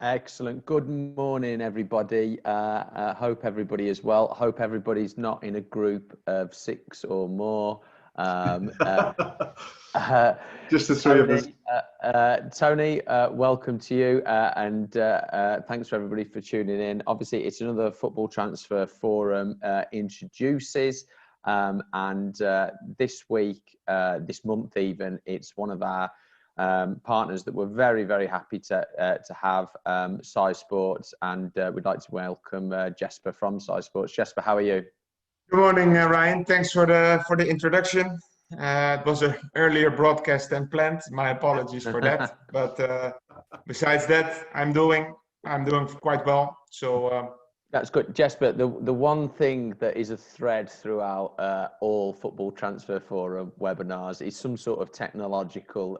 Excellent. Good morning, everybody. Hope everybody is well. Hope everybody's not in a group of 6 or more. Just the three of us. Tony, welcome to you, and thanks for everybody for tuning in. Obviously, it's another Football Transfer Forum introduces, and this week, this month even, it's one of our partners that we're very, very happy to have, SciSports, and we'd like to welcome Jesper from SciSports. Jesper, how are you? Good morning, Ryan. Thanks for the introduction. It was an earlier broadcast than planned. My apologies for that. But besides that, I'm doing quite well. So that's good, Jesper. The one thing that is a thread throughout all Football Transfer Forum webinars is some sort of technological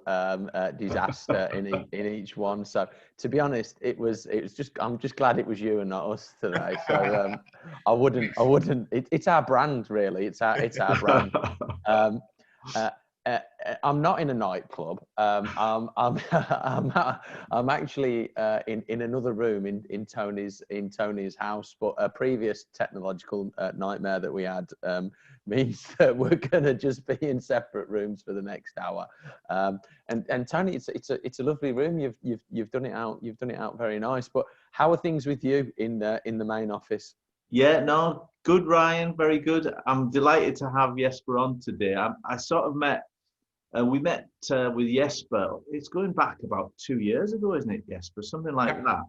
disaster in each one. So to be honest, it was just, I'm just glad it was you and not us today. So I wouldn't. It's our brand, really. It's our brand. I'm not in a nightclub. I'm actually in another room in Tony's house. But a previous technological nightmare that we had means that we're gonna just be in separate rooms for the next hour. And Tony, it's a lovely room. You've done it out very nice. But how are things with you in the main office? Yeah, no, good, Ryan. Very good. I'm delighted to have Jesper on today. I sort of we met with Jesper. It's going back about 2 years ago, isn't it, Jesper? Something like that.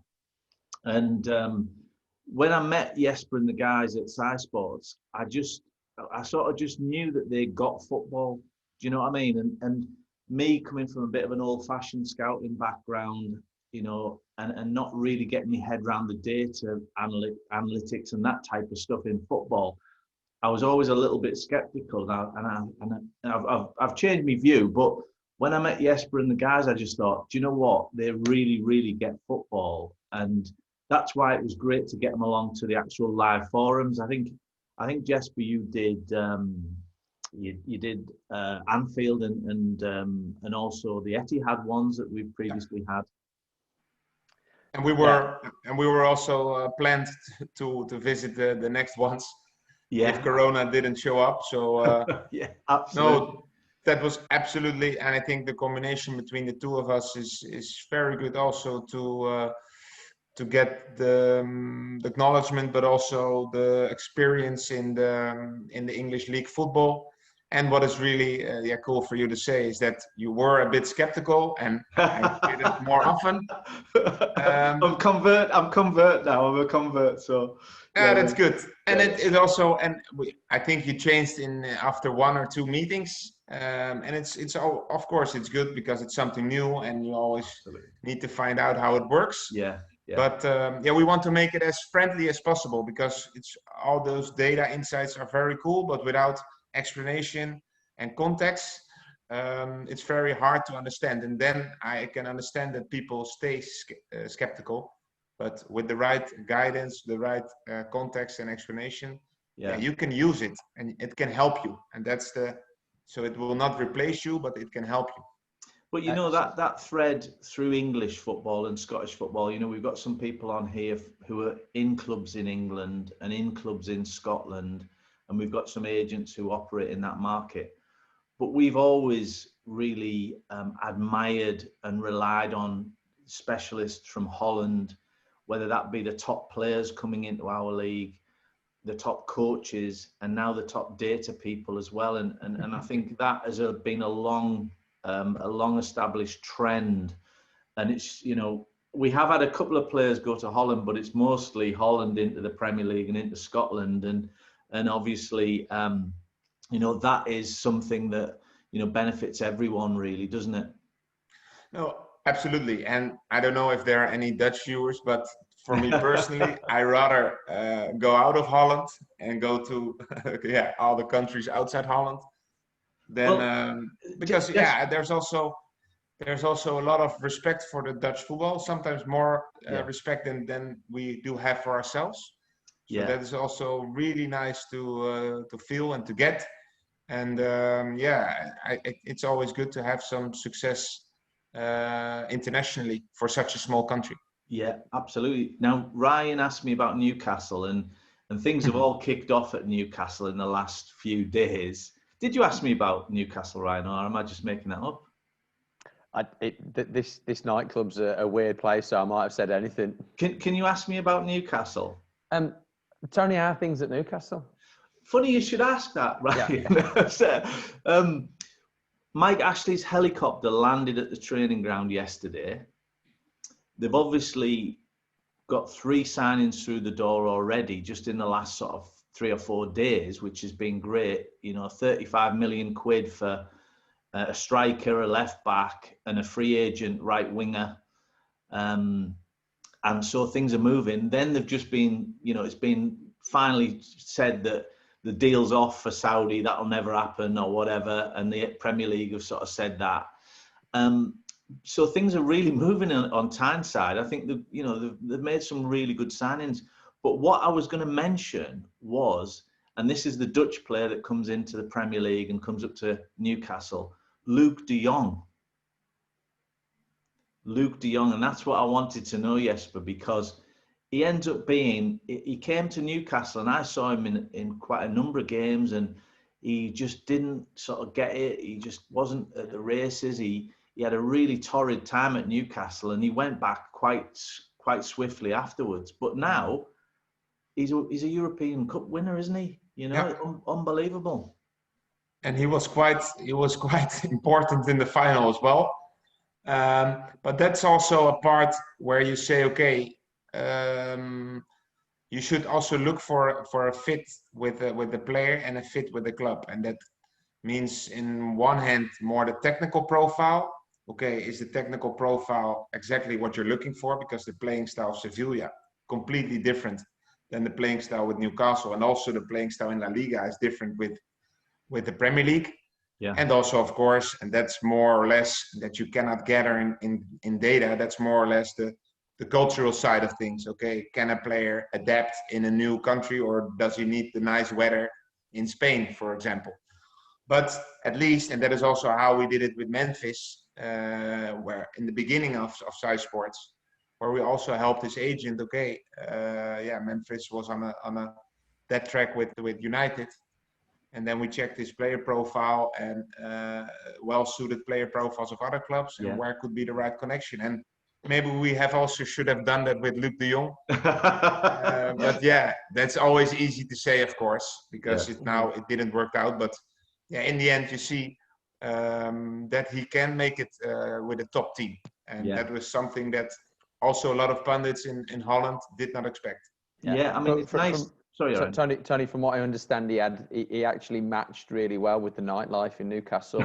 And when I met Jesper and the guys at SciSports, I sort of just knew that they got football. Do you know what I mean? And me coming from a bit of an old-fashioned scouting background, you know, and not really getting my head around the data analytics and that type of stuff in football, I was always a little bit skeptical now, and I've changed my view. But when I met Jesper and the guys, I just thought, do you know what? They really, really get football, and that's why it was great to get them along to the actual live forums. I think Jesper, you did Anfield and also the Etihad ones that we've previously had. And we were also planned to visit the next ones. Yeah. If Corona didn't show up. So yeah, absolutely. No, that was absolutely, and I think the combination between the two of us is very good also to get the acknowledgement, but also the experience in the English League football. And what is really cool for you to say is that you were a bit skeptical, and I did it more often. I'm convert now. I'm a convert, so yeah, that's good. And it also, and I think you changed in after 1 or 2 meetings, and it's all, of course it's good because it's something new, and you always need to find out how it works. Yeah. But we want to make it as friendly as possible, because it's all those data insights are very cool, but without explanation and context, it's very hard to understand. And then I can understand that people stay skeptical, but with the right guidance, the right context and explanation, you can use it and it can help you. And that's so it will not replace you, but it can help you. But you know, that thread through English football and Scottish football, you know, we've got some people on here who are in clubs in England and in clubs in Scotland, and we've got some agents who operate in that market. But we've always really admired and relied on specialists from Holland, whether that be the top players coming into our league, the top coaches, and now the top data people as well. And I think that has been a long established trend. And it's, you know, we have had a couple of players go to Holland, but it's mostly Holland into the Premier League and into Scotland. And obviously, you know, that is something that, you know, benefits everyone really, doesn't it? No, absolutely. And I don't know if there are any Dutch viewers, but for me personally, I rather go out of Holland and go to all the countries outside Holland. Then because there's also a lot of respect for the Dutch football. Sometimes more respect than we do have for ourselves. So that is also really nice to feel and to get. And it's always good to have some success internationally for such a small country. Yeah, absolutely. Now, Ryan asked me about Newcastle, and things have all kicked off at Newcastle in the last few days. Did you ask me about Newcastle, Ryan, or am I just making that up? This nightclub's a weird place, so I might have said anything. Can you ask me about Newcastle? Tony, how are things at Newcastle? Funny you should ask that, Ryan. Yeah. Mike Ashley's helicopter landed at the training ground yesterday. They've obviously got 3 signings through the door already, just in the last sort of 3 or 4 days, which has been great. £35 million for a striker, a left back, and a free agent right winger. And so things are moving. Then they've just been, it's been finally said that the deal's off for Saudi, that'll never happen or whatever. And the Premier League have sort of said that. So things are really moving on Tyneside. I think they've made some really good signings. But what I was going to mention was, and this is the Dutch player that comes into the Premier League and comes up to Newcastle, Luuk de Jong. Luuk de Jong, and that's what I wanted to know, Jesper, because he ends up he came to Newcastle, and I saw him in quite a number of games, and he just didn't sort of get it. He just wasn't at the races. He had a really torrid time at Newcastle, and he went back quite swiftly afterwards. But now he's a European Cup winner, isn't he? Yeah. Unbelievable. And he was quite important in the final as well. But that's also a part where you say, okay, you should also look for a fit with the player and a fit with the club, and that means, in one hand, more the technical profile. Okay, is the technical profile exactly what you're looking for? Because the playing style of Sevilla completely different than the playing style with Newcastle, and also the playing style in La Liga is different with the Premier League. Yeah. And also, of course, and that's more or less that you cannot gather in data. That's more or less the cultural side of things. Okay, can a player adapt in a new country, or does he need the nice weather in Spain, for example? But at least, and that is also how we did it with Memphis, where in the beginning of SciSports, where we also helped his agent. Okay, Memphis was on that track with United, and then we checked his player profile and well-suited player profiles of other clubs, and where could be the right connection. And maybe we should have done that with Luuk de Jong. But yeah, that's always easy to say, of course, because it didn't work out. But yeah, in the end, you see that he can make it with a top team. And that was something that also a lot of pundits in Holland did not expect. Yeah, I mean, it's nice. Sorry, Tony, from what I understand, he actually matched really well with the nightlife in Newcastle.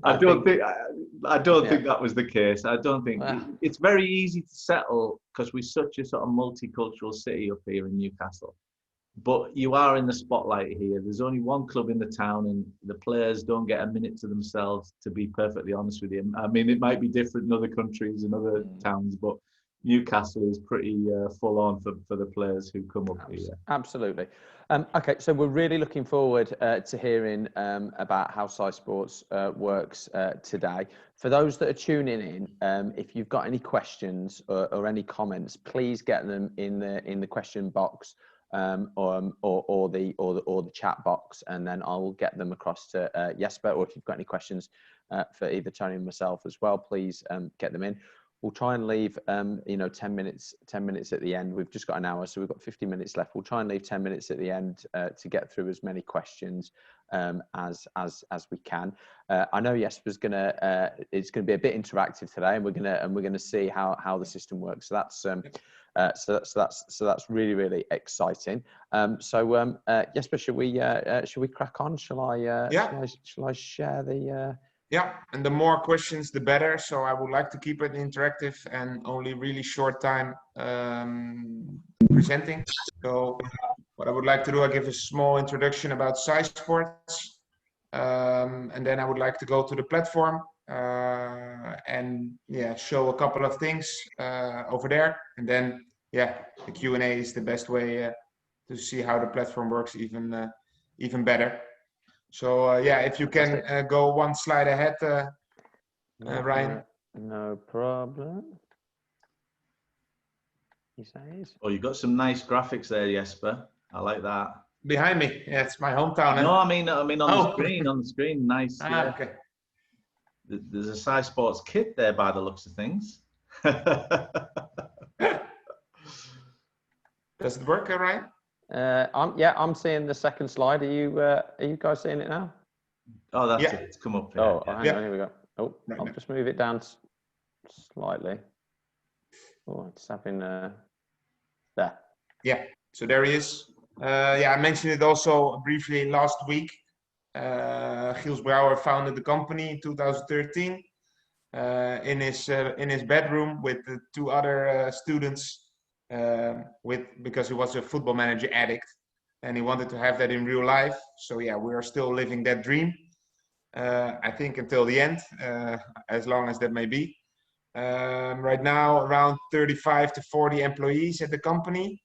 I don't think that was the case. I don't think it's very easy to settle because we're such a sort of multicultural city up here in Newcastle. But you are in the spotlight here. There's only one club in the town, and the players don't get a minute to themselves, to be perfectly honest with you. I mean, it might be different in other countries and other towns, but Newcastle is pretty full on for the players who come up here. Absolutely. Okay, so we're really looking forward to hearing about how SciSports works today. For those that are tuning in, if you've got any questions or any comments, please get them in the question box or the chat box, and then I'll get them across to Jesper. Or if you've got any questions for either Tony and myself as well, please get them in. We'll try and leave 10 minutes at the end. We've just got an hour, so we've got 50 minutes left. We'll try and leave 10 minutes at the end to get through as many questions as we can. I know Jesper's it's gonna be a bit interactive today, and we're gonna see how the system works. So that's really, really exciting. Jesper, should we crack on? Shall I share the? Yeah, and the more questions, the better. So I would like to keep it interactive and only really short time presenting. So what I would like to do, I give a small introduction about SciSports, and then I would like to go to the platform and show a couple of things over there, and then the Q&A is the best way to see how the platform works even better. So if you can go one slide ahead, Ryan. No problem. You say it is. Oh, you've got some nice graphics there, Jesper. I like that. Behind me, yeah, it's my hometown. No, I mean on Oh. the screen, nice. Ah, Yeah. okay. There's a SciSports kit there by the looks of things. Does it work, Ryan? I'm seeing the second slide. Are you guys seeing it now? Oh, that's Yeah. it. It's come up here. Oh, Yeah. hang on, here we go. Oh, Right I'll now. just move it down slightly. Oh, it's having there. Yeah, so there he is. Yeah, I mentioned it also briefly last week. Giels Brouwer founded the company in 2013 in his bedroom with the two other students because he was a football manager addict and he wanted to have that in real life. So yeah, we are still living that dream. I think until the end, as long as that may be. Right now, around 35 to 40 employees at the company.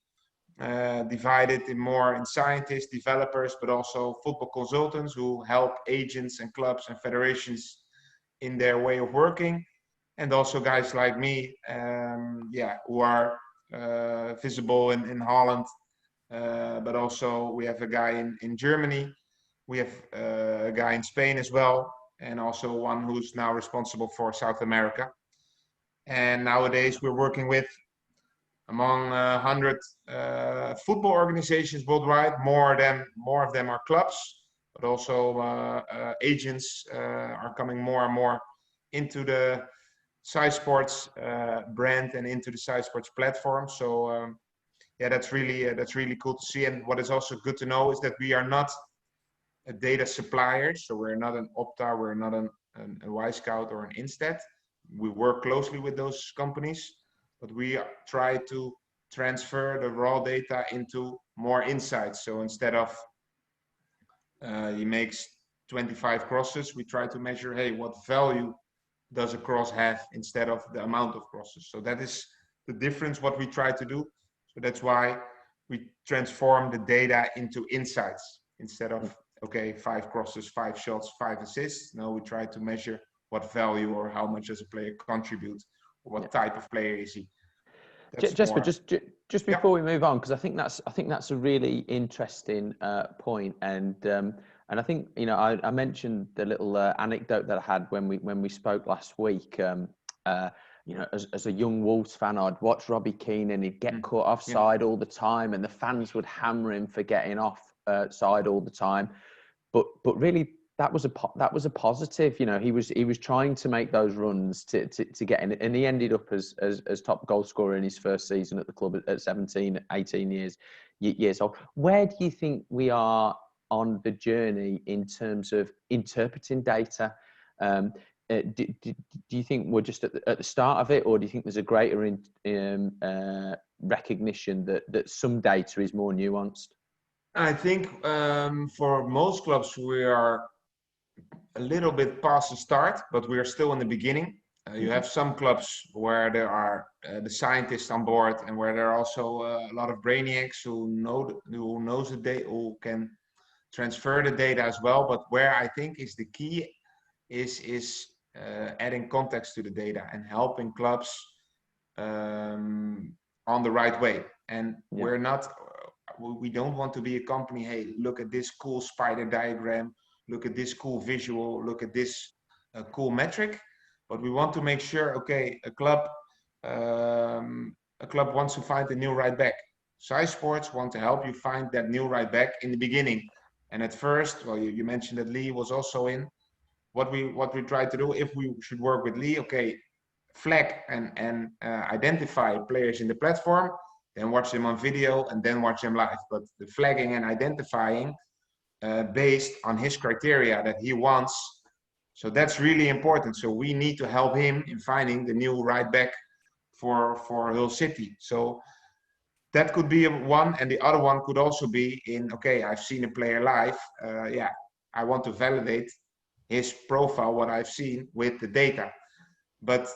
Divided in scientists, developers, but also football consultants who help agents and clubs and federations in their way of working, and also guys like me, who are visible in Holland, but also we have a guy in Germany, we have a guy in Spain as well, and also one who's now responsible for South America. And nowadays we're working with among 100 football organizations worldwide. More of them are clubs, but also agents are coming more and more into the SciSports brand and into the SciSports platform. So yeah, that's really cool to see. And what is also good to know is that we are not a data supplier. So we're not an Opta, we're not a Y-Scout or an Instat. We work closely with those companies, but we try to transfer the raw data into more insights. So instead of he makes 25 crosses, we try to measure, hey, what value does a cross have instead of the amount of crosses. So that is the difference what we try to do. So that's why we transform the data into insights instead of, okay, 5 crosses, 5 shots, 5 assists. No, we try to measure what value or how much does a player contribute, or what type of player is he. Jesper, just before we move on, because I think that's a really interesting point, and I think I mentioned the little anecdote that I had when we spoke last week. As a young Wolves fan, I'd watch Robbie Keane and he'd get caught offside all the time, and the fans would hammer him for getting offside all the time. But really, that was a positive. He was trying to make those runs to get in, and he ended up as top goal scorer in his first season at the club at 17, 18 years old. Where do you think we are on the journey in terms of interpreting data? Do you think we're just at the start of it, or do you think there's a greater recognition that some data is more nuanced? I think for most clubs we are a little bit past the start, but we are still in the beginning. You have some clubs where there are the scientists on board, and where there are also a lot of brainiacs who knows the data, who can transfer the data as well. But where I think is the key is adding context to the data and helping clubs on the right way. And we don't want to be a company, hey, look at this cool spider diagram, look at this cool visual, look at this cool metric. But we want to make sure, okay, a club wants to find a new right back. SciSports want to help you find that new right back in the beginning. And at first, well, you mentioned that Lee was also in. What we try to do, if we should work with Lee, okay, flag and identify players in the platform, then watch them on video and then watch them live. But the flagging and identifying based on his criteria that he wants, so that's really important. So we need to help him in finding the new right back for Hull City. So that could be one, and the other one could also be in, okay, I've seen a player live, I want to validate his profile, what I've seen with the data. But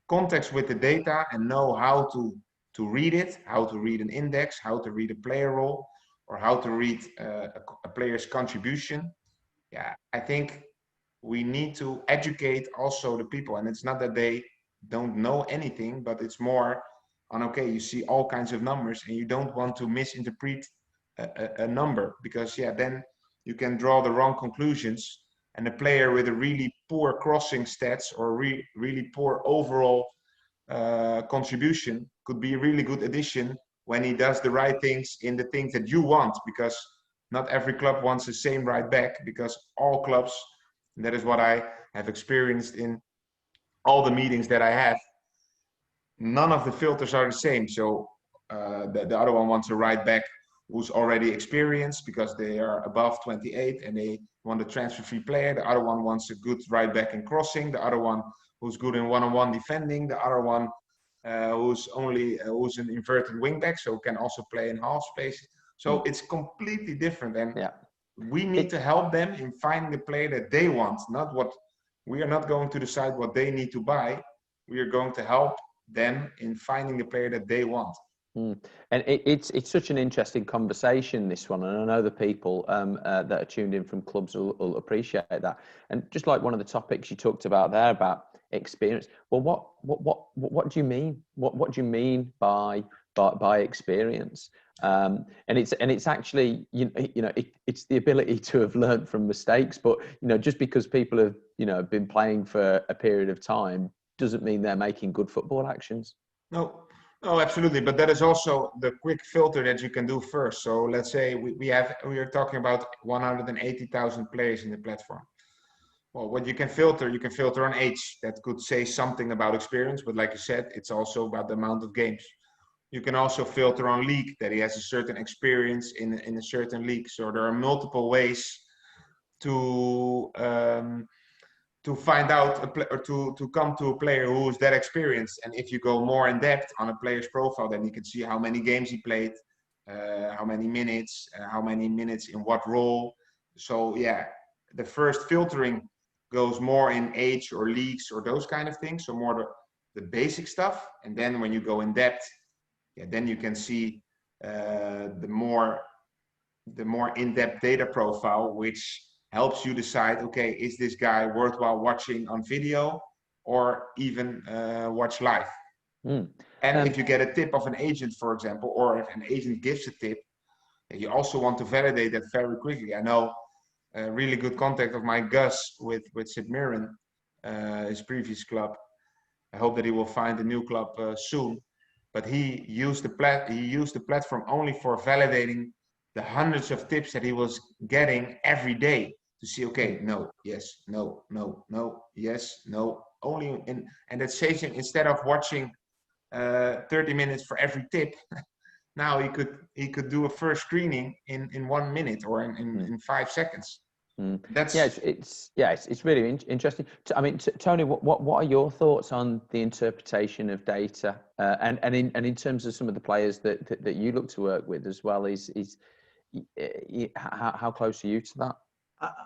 context with the data and know how to read it, how to read an index, how to read a player role, or how to read a player's contribution. Yeah, I think we need to educate also the people. And it's not that they don't know anything, but it's more on, okay, you see all kinds of numbers and you don't want to misinterpret a number, because then you can draw the wrong conclusions, and a player with a really poor crossing stats or really poor overall contribution could be a really good addition when he does the right things in the things that you want, because not every club wants the same right back, because all clubs, and that is what I have experienced in all the meetings that I have, none of the filters are the same. So the other one wants a right back who's already experienced because they are above 28 and they want a transfer-free player. The other one wants a good right back in crossing. The other one who's good in one-on-one defending. The other one who's an inverted wing back, so can also play in half space. So it's completely different, and we need to help them in finding the player that they want. We are not going to decide what they need to buy. We are going to help them in finding the player that they want. And it's such an interesting conversation, this one, and I know the people that are tuned in from clubs will appreciate that. And just like one of the topics you talked about there about experience, well, what do you mean? What do you mean by experience? And it's actually it's the ability to have learned from mistakes. But just because people have been playing for a period of time doesn't mean they're making good football actions. No, absolutely. But that is also the quick filter that you can do first. So let's say we are talking about 180,000 players in the platform. Well, what you can filter on age. That could say something about experience, but like you said, it's also about the amount of games. You can also filter on league, that he has a certain experience in a certain league. So there are multiple ways to find out or to come to a player who is that experienced. And if you go more in depth on a player's profile, then you can see how many games he played, how many minutes in what role. So the first filtering goes more in age or leagues or those kind of things. So more the basic stuff. And then when you go in depth, then you can see the more in-depth data profile, which helps you decide, okay, is this guy worthwhile watching on video or even watch live? And if you get a tip of an agent, for example, or if an agent gives a tip, you also want to validate that very quickly. I know a really good contact of mine, Gus, with St. Mirren, his previous club. I hope that he will find a new club soon. But he used the platform only for validating the hundreds of tips that he was getting every day to see, okay, no, yes, no, no, no, yes, no, only and that saves him, instead of watching 30 minutes for every tip, now he could do a first screening in 1 minute or in 5 seconds. That's it's really interesting. I mean, Tony, what are your thoughts on the interpretation of data and in terms of some of the players that you look to work with as well? How close are you to that?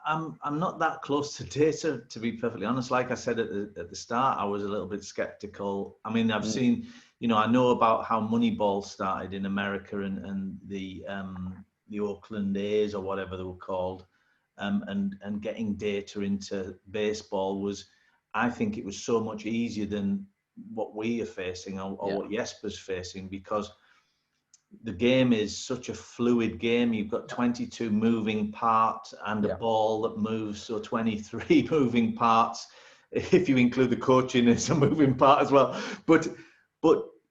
I'm not that close to data, to be perfectly honest. Like I said at the start, I was a little bit skeptical. I mean, I've seen, I know about how Moneyball started in America and the Oakland A's or whatever they were called. And getting data into baseball was, I think it was so much easier than what we are facing or what Jesper's facing, because the game is such a fluid game. You've got 22 moving parts and a ball that moves, so 23 moving parts, if you include the coaching as a moving part as well. But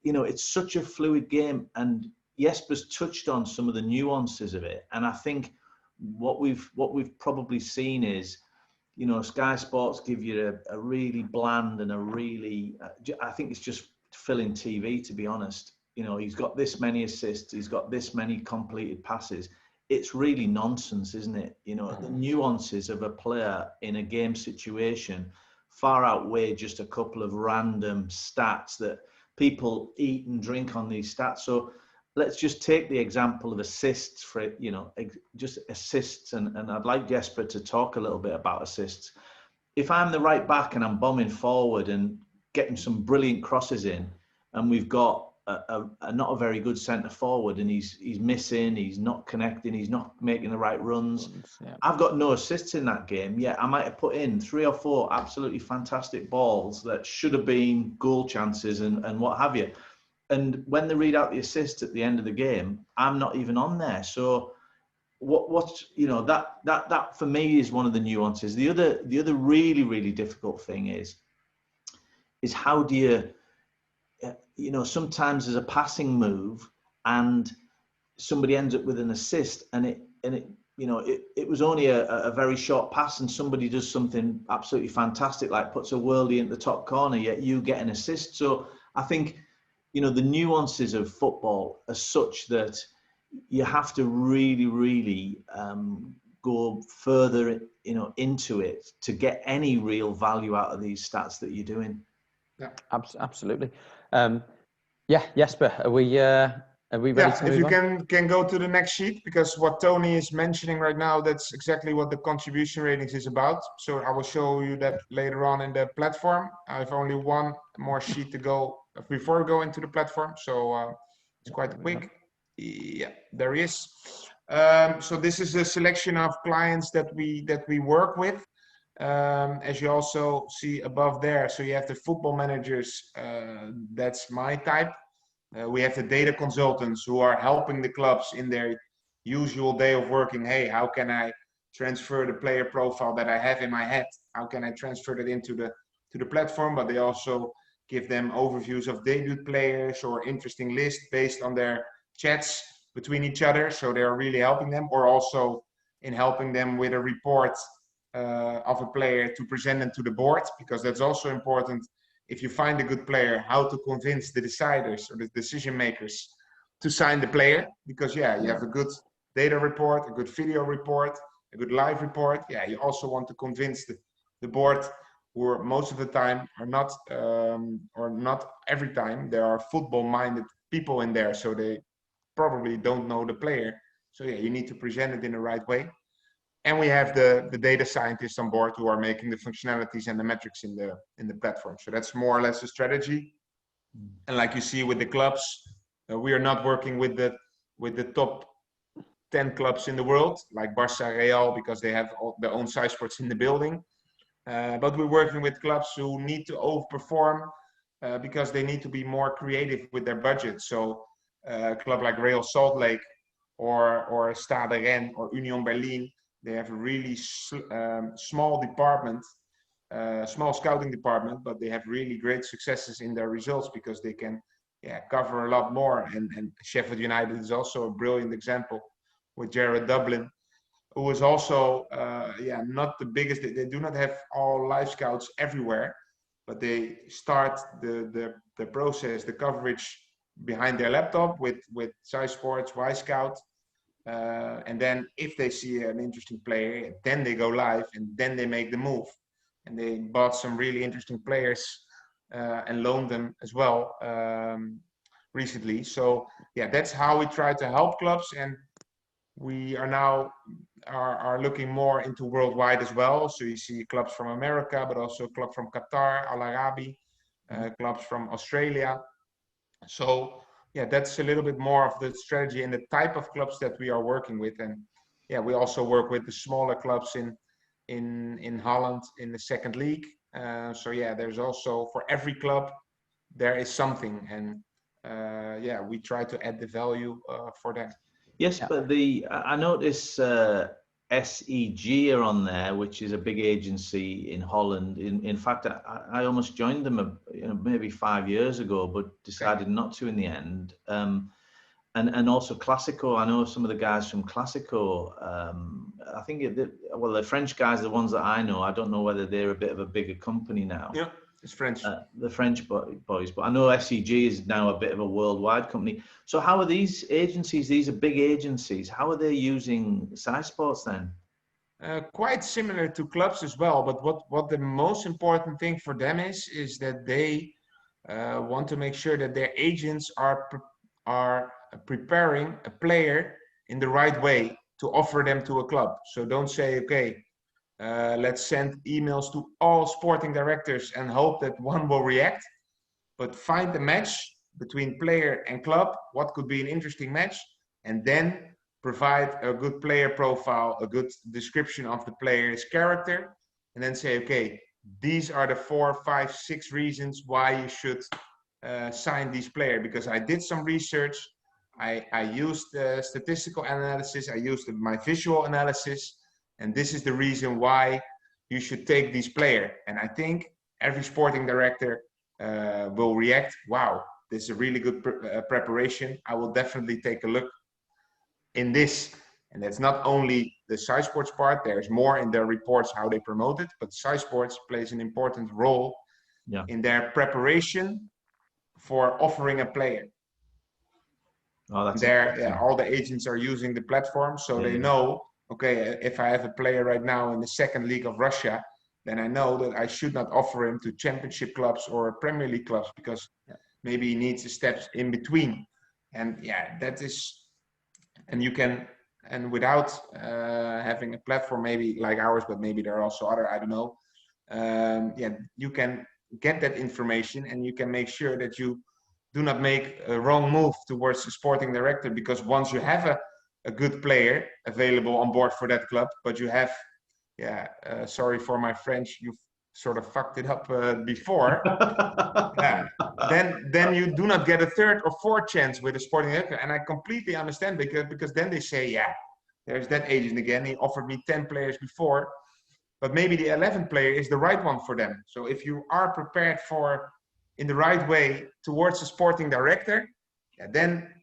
it's such a fluid game, and Jesper's touched on some of the nuances of it, and I think what we've probably seen is, SciSports give you a really bland and a really, I think it's just filling TV, to be honest. He's got this many assists, he's got this many completed passes. It's really nonsense, isn't it? The nuances of a player in a game situation far outweigh just a couple of random stats that people eat and drink on these stats. So let's just take the example of assists for, just assists. And I'd like Jesper to talk a little bit about assists. If I'm the right back and I'm bombing forward and getting some brilliant crosses in, and we've got not a very good centre forward, and he's missing, he's not connecting, he's not making the right runs. I've got no assists in that game. I might have put in 3 or 4 absolutely fantastic balls that should have been goal chances and what have you. and when they read out the assist at the end of the game, I'm not even on there. So what's that for me is one of the nuances. The other really, really difficult thing is how do you sometimes there's a passing move and somebody ends up with an assist, and it was only a very short pass, and somebody does something absolutely fantastic, like puts a worldie in the top corner, yet you get an assist. So I think the nuances of football are such that you have to really, really go further, into it to get any real value out of these stats that you're doing. Yeah, absolutely. Yeah, Jesper, are we ready to move if you on? can go to the next sheet, because what Tony is mentioning right now, that's exactly what the contribution ratings is about. So I will show you that later on in the platform. I have only one more sheet to go before we go into the platform, so it's quite quick. Yeah, there is. So this is a selection of clients that we work with. As you also see above there, so you have the football managers, that's my type. We have the data consultants who are helping the clubs in their usual day of working. Hey, how can I transfer the player profile that I have in my head? How can I transfer that into the platform? But they also give them overviews of debut players or interesting lists based on their chats between each other. So they're really helping them, or also in helping them with a report of a player to present them to the board, because that's also important. If you find a good player, how to convince the deciders or the decision makers to sign the player, because you have a good data report, a good video report, a good live report. You also want to convince the board, who are most of the time are not, or not every time, there are football minded people in there, so they probably don't know the player. So you need to present it in the right way. And we have the data scientists on board who are making the functionalities and the metrics in the platform. So that's more or less a strategy. And like you see with the clubs, we are not working with the top 10 clubs in the world, like Barca, Real, because they have their own SciSports in the building. But we're working with clubs who need to overperform because they need to be more creative with their budget. So a club like Real Salt Lake or Stade Rennes or Union Berlin, they have a really small department, small scouting department, but they have really great successes in their results because they can cover a lot more. And Sheffield United is also a brilliant example with Jared Dublin, who is also not the biggest. They do not have all live scouts everywhere, but they start the process, the coverage behind their laptop with SciSports, Y-Scout. And then if they see an interesting player, then they go live and then they make the move. And they bought some really interesting players and loaned them as well recently. So that's how we try to help clubs. And we are now are looking more into worldwide as well. So you see clubs from America, but also a club from Qatar, Al Arabi, clubs from Australia. So that's a little bit more of the strategy and the type of clubs that we are working with. And we also work with the smaller clubs in Holland in the second league. So there's also, for every club there is something, and we try to add the value for them. Yes, but I notice SEG are on there, which is a big agency in Holland. In fact, I almost joined them maybe 5 years ago, but decided not to in the end. And also Classico. I know some of the guys from Classico. I think the French guys are the ones that I know. I don't know whether they're a bit of a bigger company now. Yeah, it's French. The French boys, but I know SEG is now a bit of a worldwide company. So how are these agencies? These are big agencies. How are they using SciSports then? Quite similar to clubs as well. But what the most important thing for them is that they want to make sure that their agents are preparing a player in the right way to offer them to a club. So don't say, okay, let's send emails to all sporting directors and hope that one will react, but find the match between player and club, what could be an interesting match, and then provide a good player profile, a good description of the player's character, and then say, okay, these are the 4, 5, 6 reasons why you should sign these players, because I did some research. I used statistical analysis. I used my visual analysis, and this is the reason why you should take these players. And I think every sporting director will react, wow, this is a really good preparation. I will definitely take a look in this. And that's not only the SciSports part, there's more in their reports how they promote it, but SciSports plays an important role in their preparation for offering a player. Oh, that's all the agents are using the platform, so they know, okay, if I have a player right now in the second league of Russia, then I know that I should not offer him to championship clubs or Premier League clubs, because maybe he needs a step in between. And that is, and you can, and without having a platform maybe like ours, but maybe there are also other, I don't know, you can get that information, and you can make sure that you do not make a wrong move towards the sporting director, because once you have a good player available on board for that club, but you have, sorry for my French, you've sort of fucked it up before, then you do not get a third or fourth chance with a sporting director. And I completely understand, because then they say, there's that agent again, he offered me 10 players before, but maybe the 11th player is the right one for them. So if you are prepared in the right way towards a sporting director, then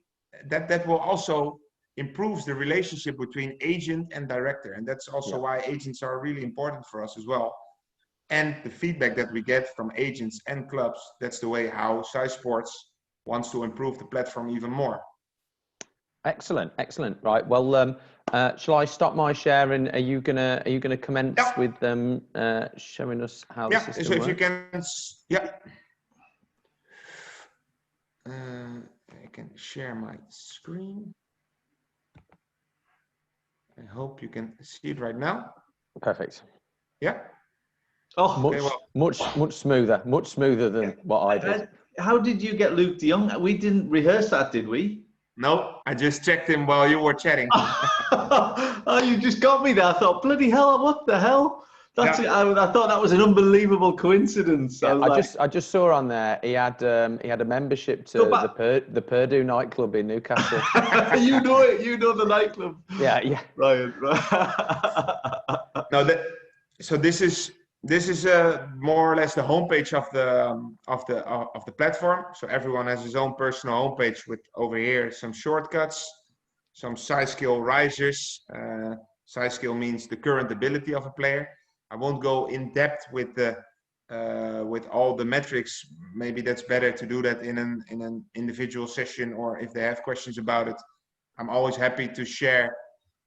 that will also improves the relationship between agent and director. And that's also why agents are really important for us as well. And the feedback that we get from agents and clubs, that's the way how SciSports wants to improve the platform even more. Excellent. Right. Well, shall I stop my share, and are you gonna commence with them showing us how the system so if works? you can, I can share my screen. I hope you can see it right now. Perfect. Yeah. Oh, much smoother than what I did. How did you get Luke de Jong? We didn't rehearse that, did we? No, I just checked him while you were chatting. Oh, you just got me there. I thought, bloody hell, what the hell? That's it. I thought that was an unbelievable coincidence. Yeah, I just saw on there he had a membership to the Purdue nightclub in Newcastle. You know it. You know the nightclub. Yeah. Right. No, so this is more or less the homepage of the platform. So everyone has his own personal homepage with over here some shortcuts, some SciSkill risers. SciSkill means the current ability of a player. I won't go in depth with all the metrics. Maybe that's better to do that in an individual session, or if they have questions about it. I'm always happy to share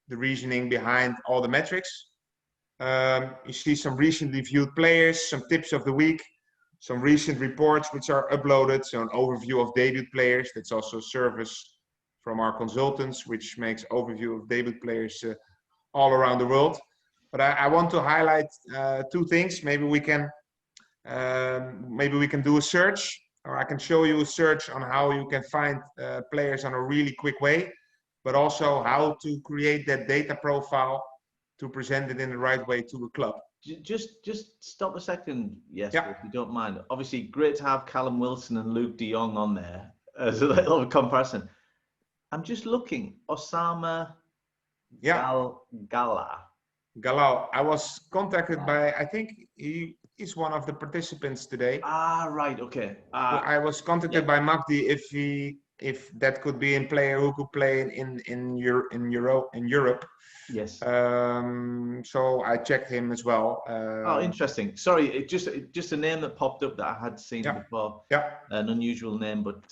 the reasoning behind all the metrics. You see some recently viewed players, some tips of the week, some recent reports which are uploaded. So an overview of debut players. That's also a service from our consultants, which makes overview of debut players all around the world. But I want to highlight two things. Maybe we can do a search, or I can show you a search on how you can find players on a really quick way, but also how to create that data profile to present it in the right way to a club. Just stop a second, if you don't mind. Obviously, great to have Callum Wilson and Luke de Jong on there as a little comparison. I'm just looking, Osama Galal. I was contacted by, I think he is one of the participants today. Right, okay. I was contacted by Magdi if that could be a player who could play in Europe. Yes. So I checked him as well. Interesting. Sorry, just a name that popped up that I had seen before. Yeah. An unusual name, but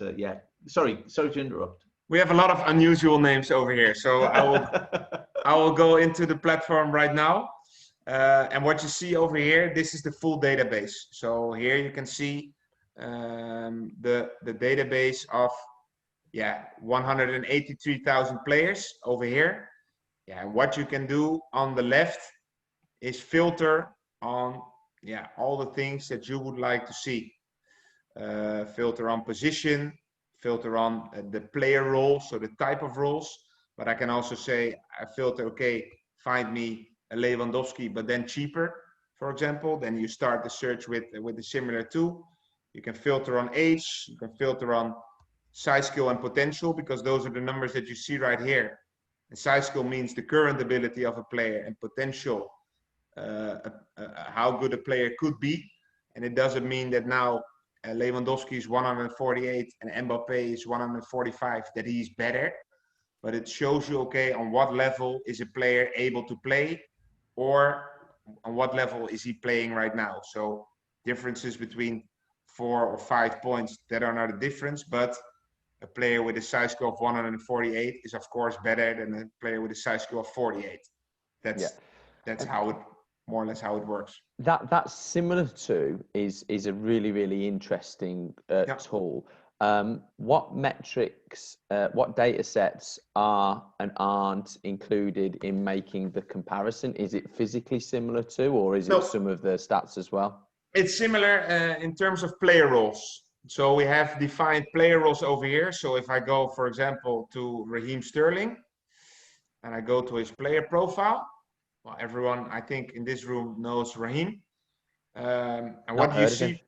Sorry to interrupt. We have a lot of unusual names over here, so I will go into the platform right now. And what you see over here, this is the full database. So here you can see the database of 183,000 players over here. What you can do on the left is filter on all the things that you would like to see. Filter on position, filter on the player role, so the type of roles. But I can also say I filter, find me a Lewandowski, but then cheaper, for example. Then you start the search with a similar tool. You can filter on age, you can filter on size, skill, and potential, because those are the numbers that you see right here. And size skill means the current ability of a player, and potential, how good a player could be. And it doesn't mean that now Lewandowski is 148 and Mbappe is 145, that he's better. But it shows you, okay, on what level is a player able to play, or on what level is he playing right now. So differences between 4 or 5 points, that are not a difference, but a player with a size score of 148 is of course better than a player with a size score of 48. That's how it, more or less how it works. That's similar to is a really interesting tool. What metrics, what data sets are and aren't included in making the comparison? Is it physically similar to, or is it some of the stats as well? It's similar in terms of player roles. So we have defined player roles over here. So if I go, for example, to Raheem Sterling, and I go to his player profile, well, everyone I think in this room knows Raheem. And what do you see?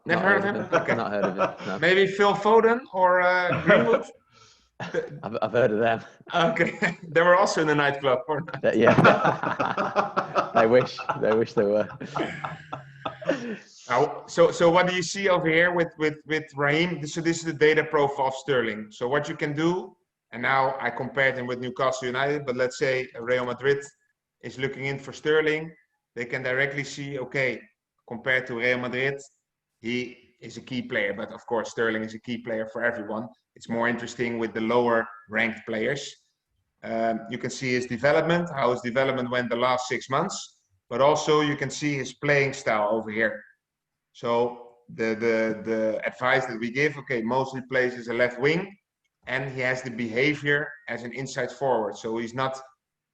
Never heard of him? Okay. Not heard of him. No. Maybe Phil Foden or Greenwood? I've heard of them. Okay, they were also in the nightclub, or not? Yeah. They wish they were. So what do you see over here with Raheem? So this is the data profile of Sterling. So what you can do, and now I compared him with Newcastle United, but let's say Real Madrid is looking in for Sterling, they can directly see, okay, compared to Real Madrid, he is a key player, but of course Sterling is a key player for everyone. It's more interesting with the lower ranked players. You can see his development, how his development went the last 6 months, but also you can see his playing style over here. So the advice that we give, okay, mostly plays as a left wing, and he has the behavior as an inside forward. So he's not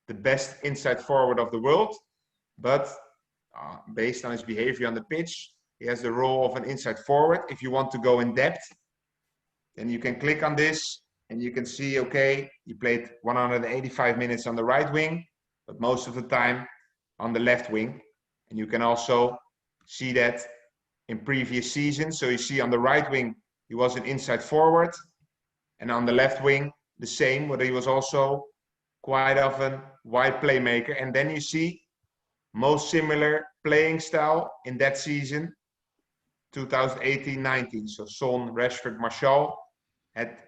the best inside forward of the world, but based on his behavior on the pitch, he has the role of an inside forward. If you want to go in depth, then you can click on this and you can see, okay, he played 185 minutes on the right wing, but most of the time on the left wing. And you can also see that in previous seasons. So you see on the right wing, he was an inside forward, and on the left wing, the same, but he was also quite often wide playmaker. And then you see most similar playing style in that season, 2018-19. So Son, Rashford, Martial had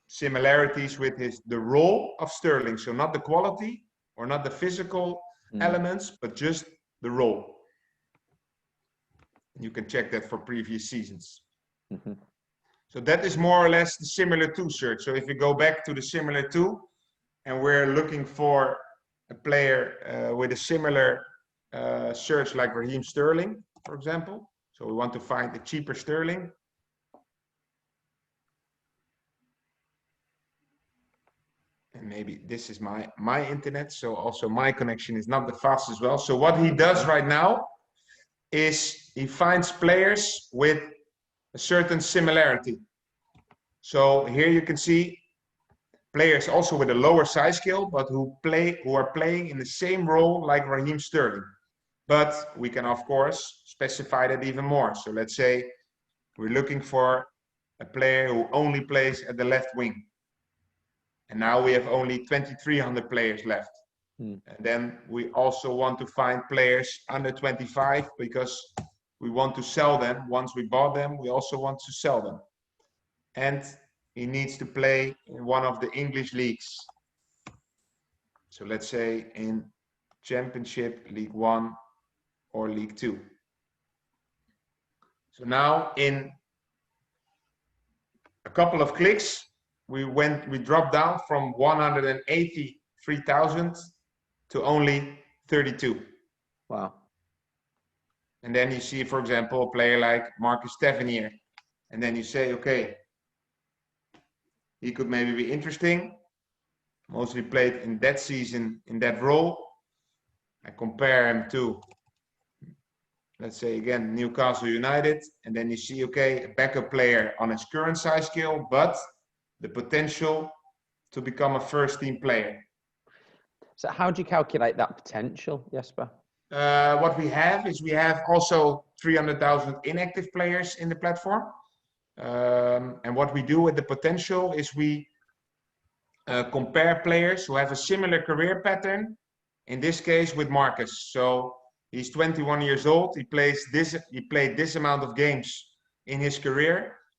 similarities with the role of Sterling. So not the quality or not the physical elements, but just the role. You can check that for previous seasons. Mm-hmm. So that is more or less the similar to search. So if you go back to the similar to, and we're looking for a player with a similar search like Raheem Sterling, for example. So we want to find a cheaper Sterling. And maybe this is my internet, so also my connection is not the fastest as well. So what he does right now is he finds players with a certain similarity. So here you can see players also with a lower size scale, but who are playing in the same role like Raheem Sterling. But we can of course specify that even more. So let's say we're looking for a player who only plays at the left wing. And now we have only 2,300 players left. And then we also want to find players under 25 because we want to sell them. Once we bought them, we also want to sell them. And he needs to play in one of the English leagues. So let's say in Championship, League 1 or League 2. So now in a couple of clicks, we dropped down from 183,000 to only 32. Wow. And then you see, for example, a player like Marcus Tavernier. And then you say, okay, he could maybe be interesting. Mostly played in that season in that role. I compare him to, let's say again, Newcastle United. And then you see, okay, a backup player on his current size scale, but the potential to become a first team player. So how do you calculate that potential, Jesper? What we have is we have also 300,000 inactive players in the platform. And what we do with the potential is we compare players who have a similar career pattern, in this case with Marcus. So he's 21 years old. He played this amount of games in his career.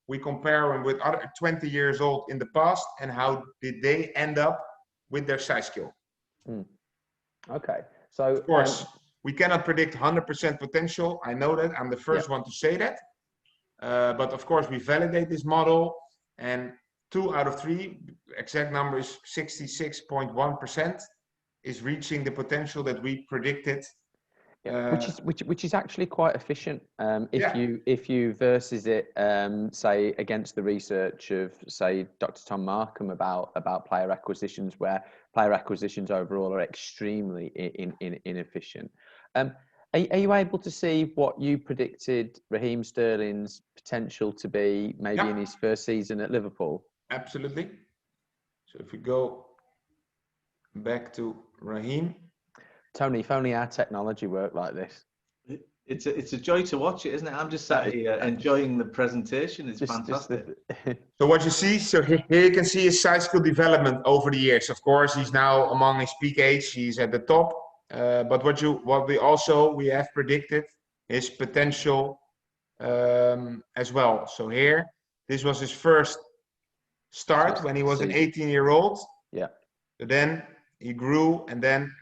We compare him with other 20 years old in the past, and how did they end up with their size skill. Okay, so of course we cannot predict 100% potential. I know that. I'm the first one to say that. But of course we validate this model, and 2 out of 3, exact number is 66.1%, is reaching the potential that we predicted. Which is actually quite efficient. If you versus it, say against the research of say Dr. Tom Markham about player acquisitions, where player acquisitions overall are extremely inefficient. Are you able to see what you predicted Raheem Sterling's potential to be maybe in his first season at Liverpool? Absolutely. So if we go back to Raheem. Tony, if only our technology worked like this. It's a joy to watch it, isn't it? I'm just sat here enjoying the presentation. It's fantastic. So what you see, so here you can see his size skill development over the years. Of course, he's now among his peak age. He's at the top. But what we have predicted his potential as well. So here, this was his first start when he was an 18-year-old. Yeah. So then he grew, and then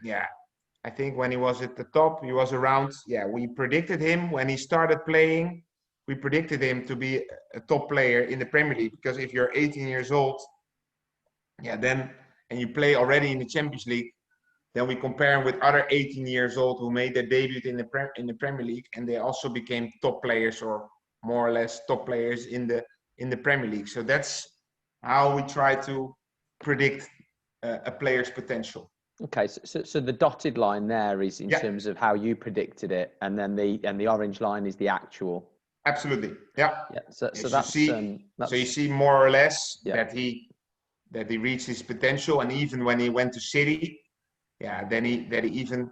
I think when he was at the top, he was around, we predicted him when he started playing. We predicted him to be a top player in the Premier League, because if you're 18 years old, then, and you play already in the Champions League, then we compare him with other 18 years old who made their debut in the Premier League, and they also became top players, or more or less top players in the Premier League. So that's how we try to predict a player's potential. Okay, so the dotted line there is in terms of how you predicted it, and then the orange line is the actual. Absolutely, yeah. So that's so you see more or less that he reached his potential, and even when he went to City, then he even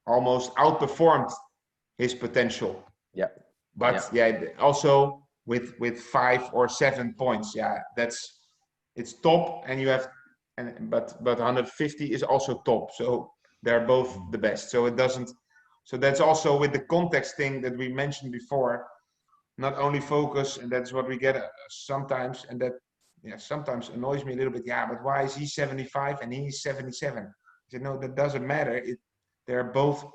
almost outperformed his potential. Yeah. But also with 5 or 7 points, it's top, and you have. But 150 is also top, so they're both the best. So it doesn't. So that's also with the context thing that we mentioned before. Not only focus, and that's what we get sometimes, and that sometimes annoys me a little bit. But why is he 75 and he's 77? I said no, that doesn't matter. They're both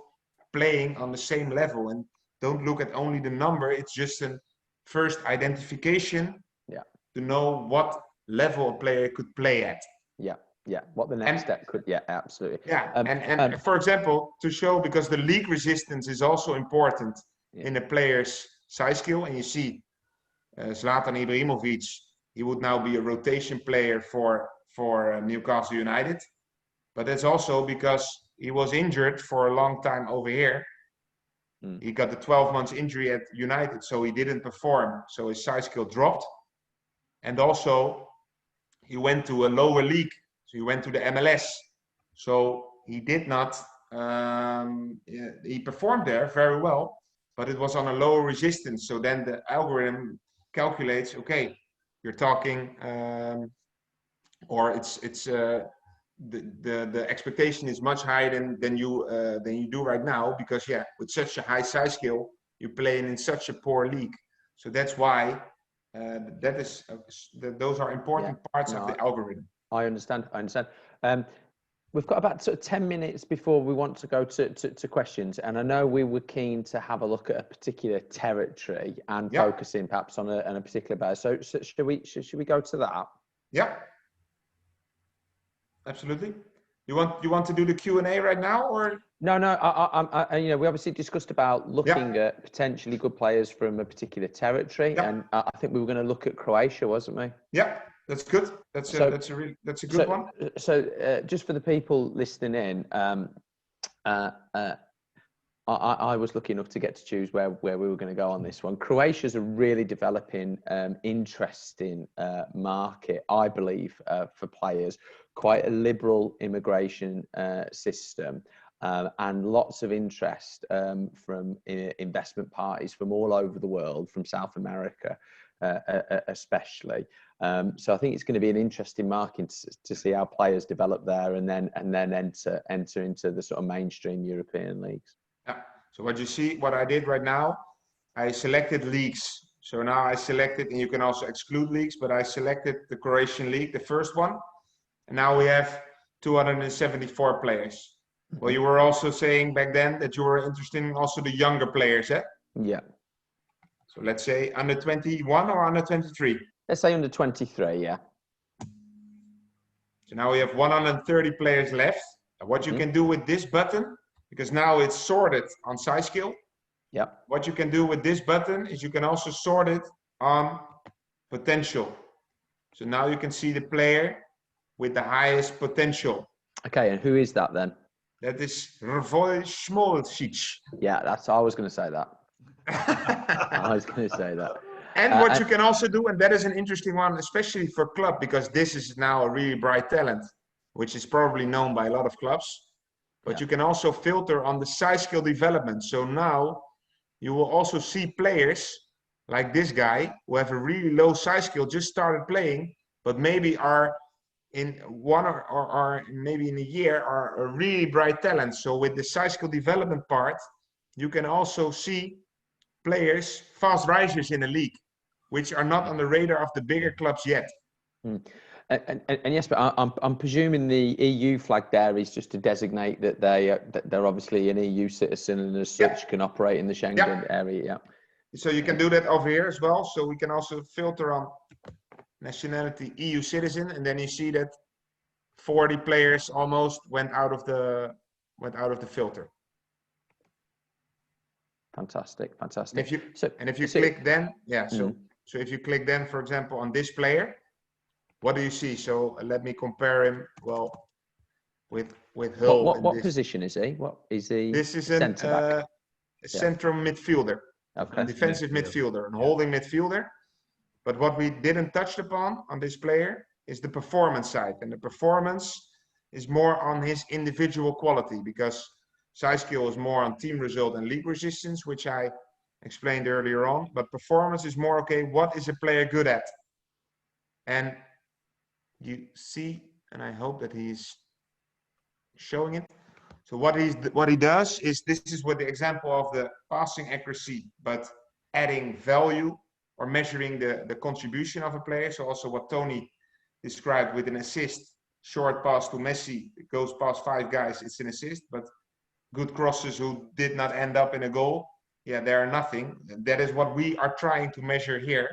playing on the same level, and don't look at only the number. It's just a first identification to know what level a player could play at. What the next step could, absolutely. And for example, to show, because the league resistance is also important in a player's size skill, and you see Zlatan Ibrahimovic, he would now be a rotation player for Newcastle United, but that's also because he was injured for a long time over here. He got a 12 months injury at United, so he didn't perform, so his size skill dropped, and also he went to a lower league. So he went to the MLS. So he did not, he performed there very well, but it was on a lower resistance. So then the algorithm calculates, okay, you're talking, or it's the expectation is much higher than you do right now, because with such a high size skill, you're playing in such a poor league. So that's why those are important parts of the algorithm. I understand. We've got about sort of 10 minutes before we want to go to questions, and I know we were keen to have a look at a particular territory and focusing perhaps on a particular player. So should we go to that? Yeah, absolutely. You want to do the Q&A right now, or? No. We obviously discussed about looking at potentially good players from a particular territory, and I think we were going to look at Croatia, wasn't we? Yeah. That's good. That's a good one. So just for the people listening in, I was lucky enough to get to choose where we were going to go on this one. Croatia's a really developing, interesting market, I believe, for players. Quite a liberal immigration system. and lots of interest from investment parties from all over the world, from South America especially. So I think it's going to be an interesting market to see how players develop there, and then enter into the sort of mainstream European leagues. Yeah. So what you see, what I did right now, I selected leagues. So now I selected, and you can also exclude leagues, but I selected the Croatian league, the first one. And now we have 274 players. Well, you were also saying back then that you were interested in also the younger players, eh? Yeah. So let's say under 21 or under 23? Let's say under 23, yeah. So now we have 130 players left. And what you can do with this button, because now it's sorted on SciSkill. Yeah. What you can do with this button is you can also sort it on potential. So now you can see the player with the highest potential. Okay, and who is that then? That is Hrvoje Smolcic. Yeah, I was going to say that. I was going to say that. And what you can also do, and that is an interesting one, especially for club, because this is now a really bright talent, which is probably known by a lot of clubs. But you can also filter on the SciSkill development. So now you will also see players like this guy who have a really low SciSkill, just started playing, but maybe are in one or maybe in a year are a really bright talent. So with the SciSkill development part, you can also see players, fast risers in the league, which are not on the radar of the bigger clubs yet. And yes, but I'm presuming the EU flag there is just to designate that they're obviously an EU citizen and as such can operate in the Schengen area. Yeah. So you can do that over here as well. So we can also filter on nationality EU citizen, and then you see that 40 players almost went out of the filter. Fantastic. And if you click then, so if you click then, for example, on this player, what do you see? So let me compare him, well, with Hull. What position is he? What is he? This is a central midfielder, okay. a defensive midfielder, a holding midfielder. But what we didn't touch upon on this player is the performance side. And the performance is more on his individual quality, because SciSkill is more on team result and league resistance, which I explained earlier on. But performance is more, okay, what is a player good at? And you see, and I hope that he's showing it. So what he does is, this is with the example of the passing accuracy, but adding value or measuring the contribution of a player. So also what Tony described with an assist, short pass to Messi, it goes past 5 guys, it's an assist, but good crosses who did not end up in a goal, yeah, they are nothing. That is what we are trying to measure here.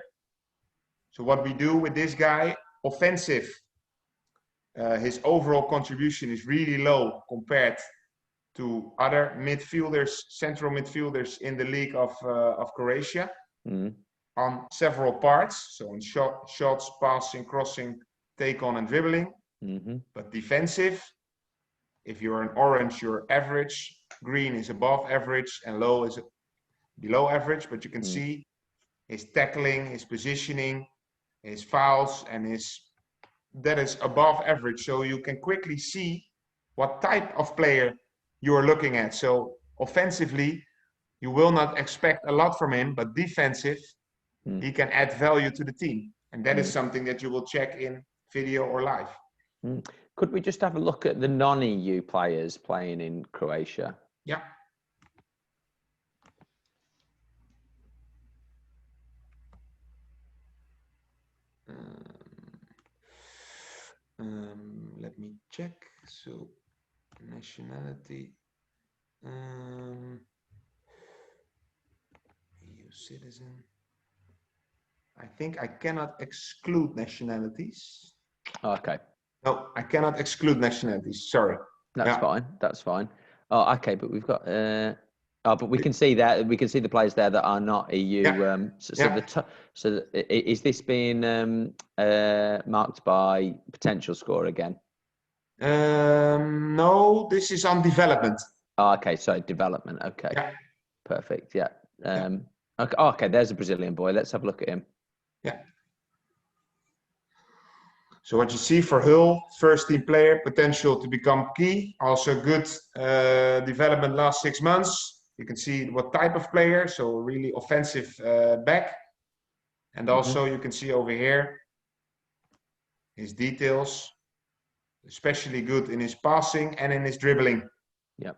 So what we do with this guy, offensive, his overall contribution is really low compared to other midfielders, central midfielders in the league of Croatia. On several parts, so in shots, passing, crossing, take on and dribbling. But defensive, if you're an orange, you're average, green is above average, and low is below average. But you can see his tackling, his positioning, his fouls, and that is above average. So you can quickly see what type of player you are looking at. So offensively, you will not expect a lot from him, but defensive, he can add value to the team. And that is something that you will check in video or live. Could we just have a look at the non-EU players playing in Croatia? Yeah. Let me check. So nationality, EU citizen. I think I cannot exclude nationalities. Okay. No, I cannot exclude nationalities. Sorry. That's fine. That's fine. Oh, okay. But we've got. But we can see that we can see the players there that are not EU. So is this being marked by potential score again? No, this is on development. Oh, okay. So development. Okay. Yeah. Perfect. Yeah. Okay. Oh, okay. There's a Brazilian boy. Let's have a look at him. Yeah. So what you see for Hull, first team player, potential to become key. Also good development last 6 months. You can see what type of player, so really offensive back. And also you can see over here his details, especially good in his passing and in his dribbling. Yep.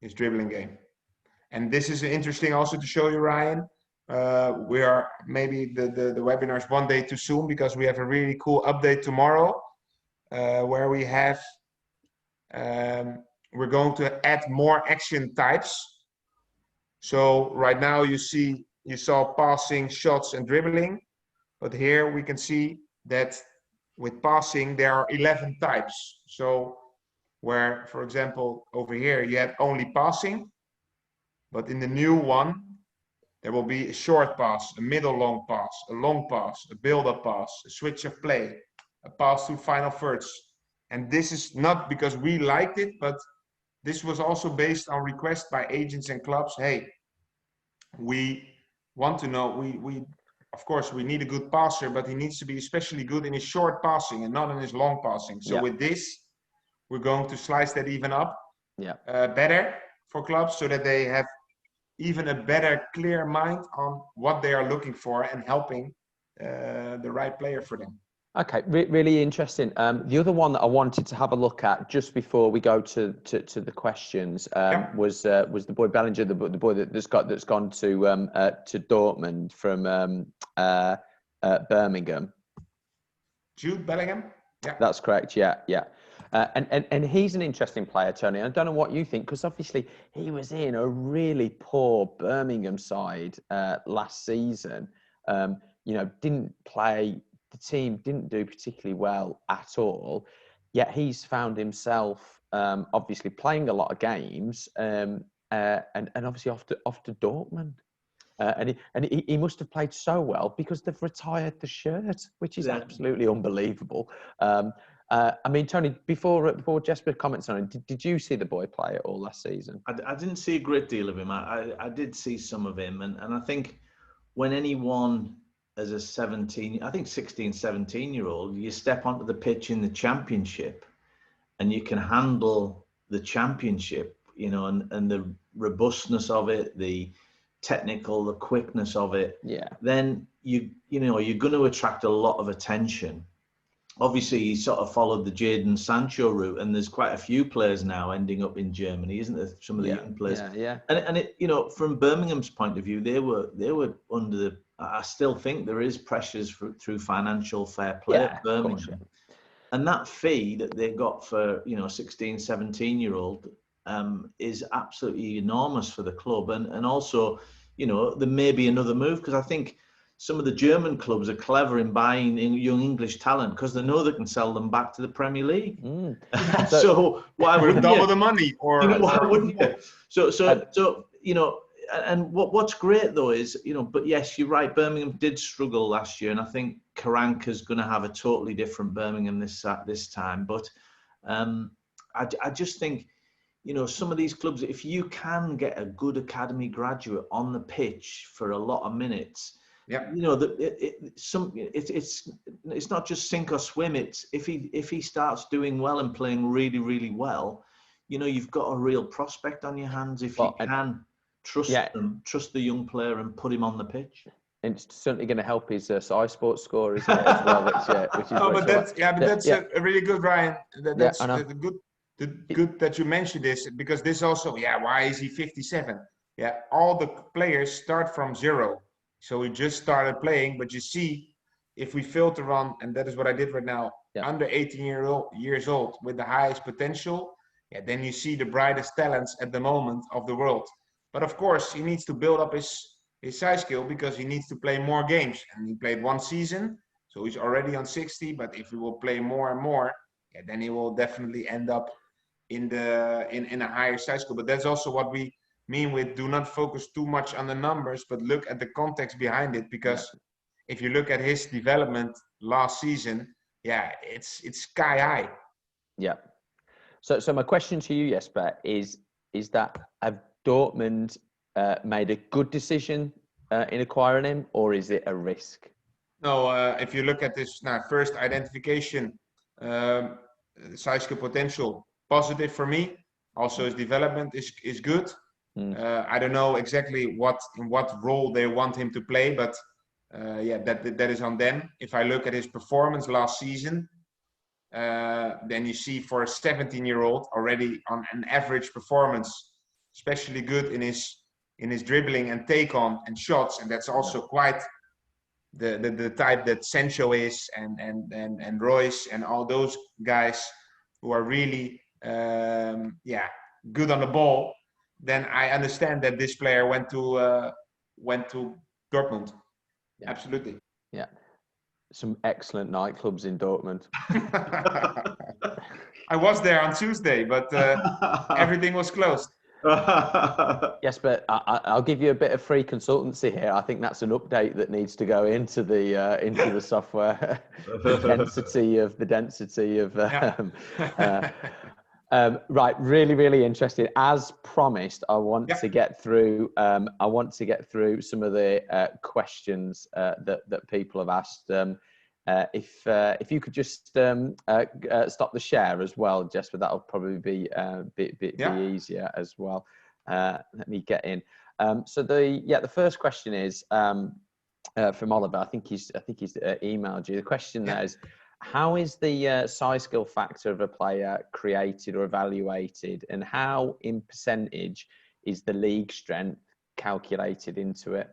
His dribbling game. And this is interesting also to show you, Ryan. We are maybe the webinar is one day too soon because we have a really cool update tomorrow where we have we're going to add more action types. So right now you saw passing, shots, and dribbling, but here we can see that with passing there are 11 types. So where, for example, over here you had only passing, but in the new one there will be a short pass, a middle long pass, a long pass, a build-up pass, a switch of play, a pass to final thirds. And this is not because we liked it, but this was also based on request by agents and clubs. Hey, we want to know, we of course we need a good passer, but he needs to be especially good in his short passing and not in his long passing. So with this, we're going to slice that even up better for clubs so that they have even a better, clear mind on what they are looking for and helping the right player for them. Okay, really interesting. The other one that I wanted to have a look at just before we go to the questions was the boy Bellinger, the boy that's gone to Dortmund from Birmingham. Jude Bellingham. Yeah, that's correct. Yeah. And he's an interesting player, Tony. I don't know what you think, because obviously he was in a really poor Birmingham side last season. Didn't play. The team didn't do particularly well at all. Yet he's found himself obviously playing a lot of games and obviously off to Dortmund. And he must have played so well because they've retired the shirt, which is absolutely unbelievable. I mean, Tony, before Jesper comments on it, did you see the boy play at all last season? I didn't see a great deal of him. I did see some of him. And I think when anyone as a 16, 17-year-old, you step onto the pitch in the championship and you can handle the championship, and the robustness of it, the technical, the quickness of it, then you're going to attract a lot of attention. Obviously, he sort of followed the Jadon Sancho route, and there's quite a few players now ending up in Germany, isn't there? Some of the young players. And it, from Birmingham's point of view, they were under the. I still think there is pressures through financial fair play at Birmingham, and that fee that they got for 16, 17-year-old is absolutely enormous for the club, and also there may be another move, because I think some of the German clubs are clever in buying young English talent because they know they can sell them back to the Premier League. So why wouldn't double you? the money? Or Why wouldn't you? So and what's great though is but yes, you're right. Birmingham did struggle last year, and I think Karanka's going to have a totally different Birmingham this time. But I just think some of these clubs, if you can get a good academy graduate on the pitch for a lot of minutes. It's not just sink or swim. It's if he starts doing well and playing really, really well, you've got a real prospect on your hands if you can trust the young player and put him on the pitch. And it's certainly going to help his SciSports score, isn't it, as well? Which is that's a really good, Ryan. That's good that you mentioned this, because this also, why is he 57? All the players start from zero. So we just started playing, but you see, if we filter on, and that is what I did right now, under 18 years old with the highest potential, then you see the brightest talents at the moment of the world. But of course, he needs to build up his size skill, because he needs to play more games. And he played one season, so he's already on 60. But if he will play more and more, then he will definitely end up in a higher size skill. But that's also what we mean with do not focus too much on the numbers, but look at the context behind it, because if you look at his development last season, it's sky high. So my question to you, Jesper, is that have Dortmund made a good decision in acquiring him, or is it a risk? No, if you look at this now, first identification, size skill potential, positive for me. Also, his development is good. I don't know exactly in what role they want him to play, but yeah, that is on them. If I look at his performance last season, then you see for a 17-year-old already on an average performance, especially good in his dribbling and take on and shots, and that's also quite the type that Sancho is and Royce and all those guys who are really good on the ball. Then I understand that this player went to Dortmund. Yeah. Absolutely. Yeah. Some excellent nightclubs in Dortmund. I was there on Tuesday, but everything was closed. Yes, but I'll give you a bit of free consultancy here. I think that's an update that needs to go into the software. the density of right, really interesting. As promised, I want to get through. I want to get through some of the questions that people have asked. If you could just stop the share as well, Jesper, that'll probably be be easier as well. Let me get in. So the first question is from Oliver. I think he's emailed you. The question there is, how is the size skill factor of a player created or evaluated, and how in percentage is the league strength calculated into it?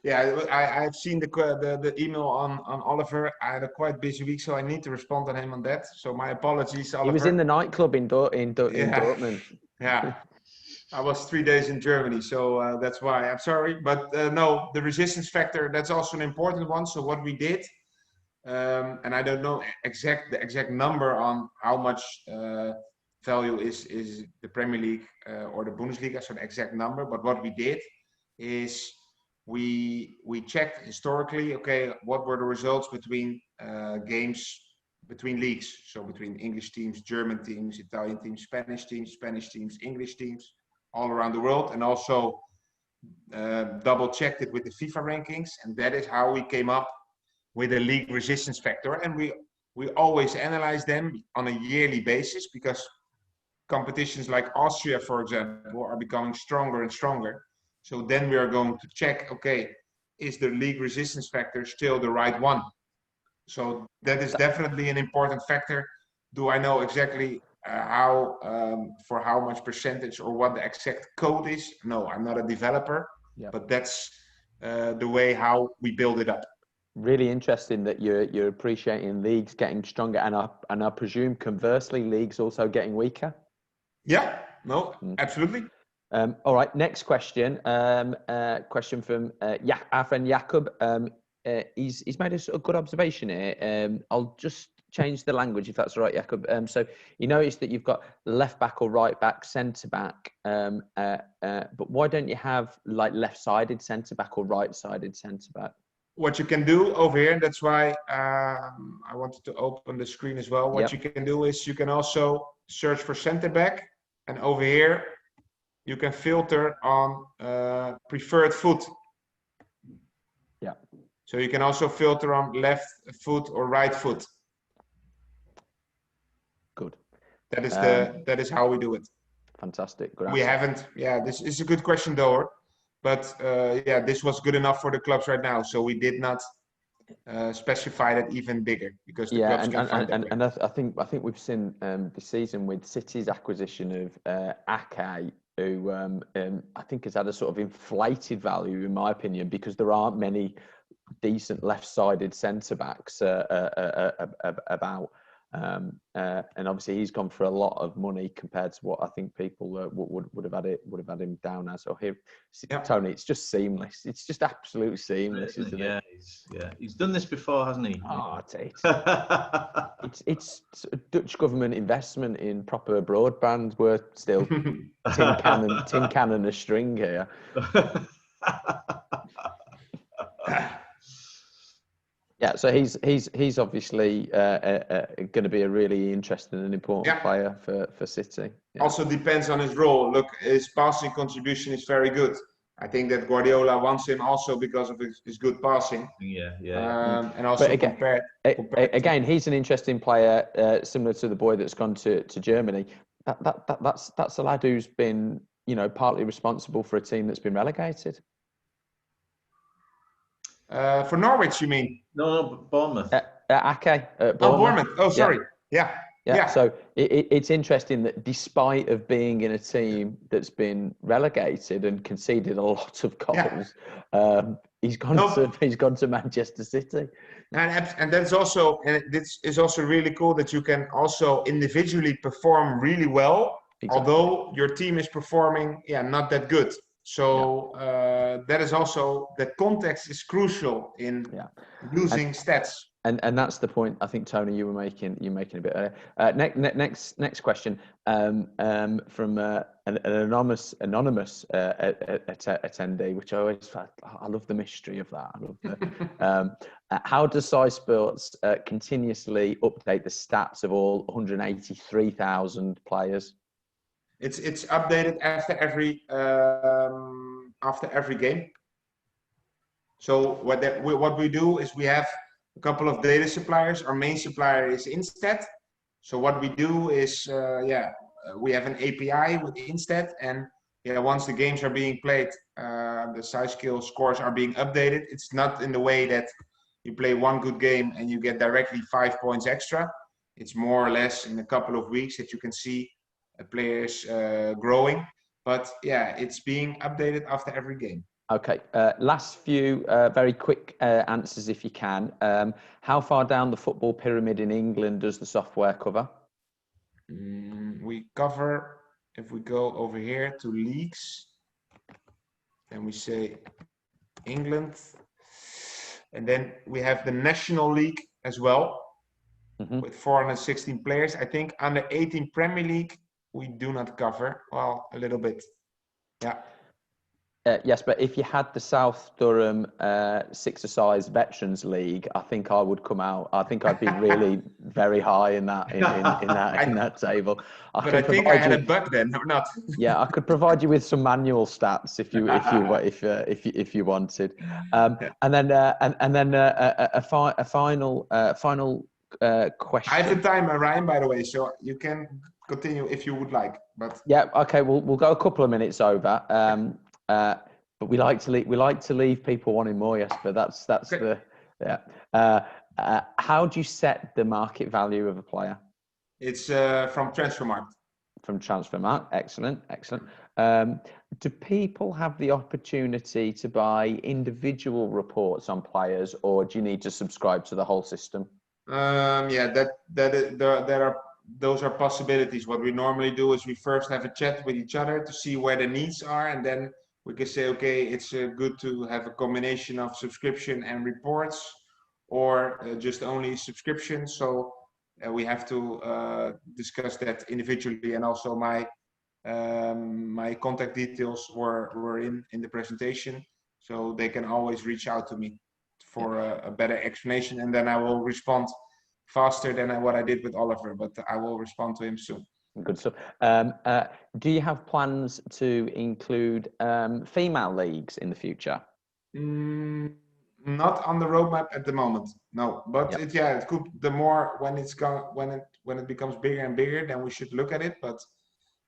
Yeah, I've seen the email on Oliver. I had a quite busy week, so I need to respond to him on that. So my apologies, Oliver. He was in the nightclub in Dortmund. Yeah, I was 3 days in Germany, so that's why. I'm sorry, but no, the resistance factor, that's also an important one. So what we did, and I don't know the exact number on how much value is the Premier League or the Bundesliga, so the exact number. But what we did is we checked historically, okay, what were the results between games between leagues, so between English teams, German teams, Italian teams, Spanish teams, English teams, all around the world, and also double checked it with the FIFA rankings, and that is how we came up with a league resistance factor. And we always analyze them on a yearly basis, because competitions like Austria, for example, are becoming stronger and stronger. So then we are going to check, okay, is the league resistance factor still the right one? So that is definitely an important factor. Do I know exactly for how much percentage or what the exact code is? No, I'm not a developer, but that's the way how we build it up. Really interesting that you're appreciating leagues getting stronger, and I presume conversely, leagues also getting weaker. Yeah, no, absolutely. All right, next question. Question from our friend Jakob. He's made a good observation here. I'll just change the language if that's all right, Jakob. So you notice that you've got left back or right back, centre back, but why don't you have like left-sided centre back or right-sided centre back? What you can do over here, and that's why I wanted to open the screen as well. What you can do is you can also search for centre back, and over here you can filter on preferred foot. Yeah. So you can also filter on left foot or right foot. Good. That is how we do it. Fantastic. Good we haven't. Yeah, this is a good question though. But this was good enough for the clubs right now. So we did not specify that even bigger, because the clubs can find that. And I think we've seen this season with City's acquisition of Ake, who I think has had a sort of inflated value, in my opinion, because there aren't many decent left-sided centre backs about. And obviously he's gone for a lot of money compared to what I think people would have had him down as. So here, Tony, it's just seamless. It's just absolutely seamless, isn't it? He's done this before, hasn't he? Oh, it's Dutch government investment in proper broadband. We're still tin can and a string here. Yeah, so he's obviously going to be a really interesting and important player for City. Yeah. Also depends on his role. Look, his passing contribution is very good. I think that Guardiola wants him also because of his good passing. Yeah. And also But again, he's an interesting player, similar to the boy that's gone to Germany. That's a lad who's been, partly responsible for a team that's been relegated. For Norwich, you mean? No, Bournemouth. Ake. Bournemouth. Oh, sorry. Yeah. So it's interesting that despite of being in a team that's been relegated and conceded a lot of goals, he's gone to Manchester City. And that's also, and this is also really cool that you can also individually perform really well, although your team is performing, not that good. So that is also, the context is crucial in using stats. And that's the point I think, Tony, you're making a bit earlier. Next question from an anonymous attendee, which I love the mystery of that. I love how does SciSports continuously update the stats of all 183,000 players? It's updated after every game. So what we do is we have a couple of data suppliers. Our main supplier is Instat. So what we do is, we have an API with Instat, and once the games are being played, the SciSkill scores are being updated. It's not in the way that you play one good game and you get directly 5 points extra. It's more or less in a couple of weeks that you can see players growing. But it's being updated after every game. Okay, last few very quick answers if you can. How far down the football pyramid in England does the software cover? We cover, if we go over here to leagues, then we say England, and then we have the National League as well, with 416 players. I think under 18 Premier League we do not cover, well, a little bit. Yes, but if you had the South Durham six-a-size Veterans League, I think I would come out. I think I'd be really very high in that table. I think I had a bug then, or not? Yeah, I could provide you with some manual stats if you wanted. And then a final question. I have the timer, Ryan, by the way, so you can continue if you would like. But okay, we'll go a couple of minutes over. But we like to leave people wanting more, Jesper. That's okay. How do you set the market value of a player? It's from Transfermarkt. From Transfermarkt, excellent. Do people have the opportunity to buy individual reports on players, or do you need to subscribe to the whole system? Those are possibilities. What we normally do is we first have a chat with each other to see where the needs are, and then we can say, okay, it's good to have a combination of subscription and reports, or just only subscription. So we have to discuss that individually, and also my contact details were in the presentation, so they can always reach out to me for a better explanation, and then I will respond faster than what I did with Oliver, but I will respond to him soon. Good stuff. Do you have plans to include female leagues in the future? Not on the roadmap at the moment, no. But it could. The more when it becomes bigger and bigger, then we should look at it. But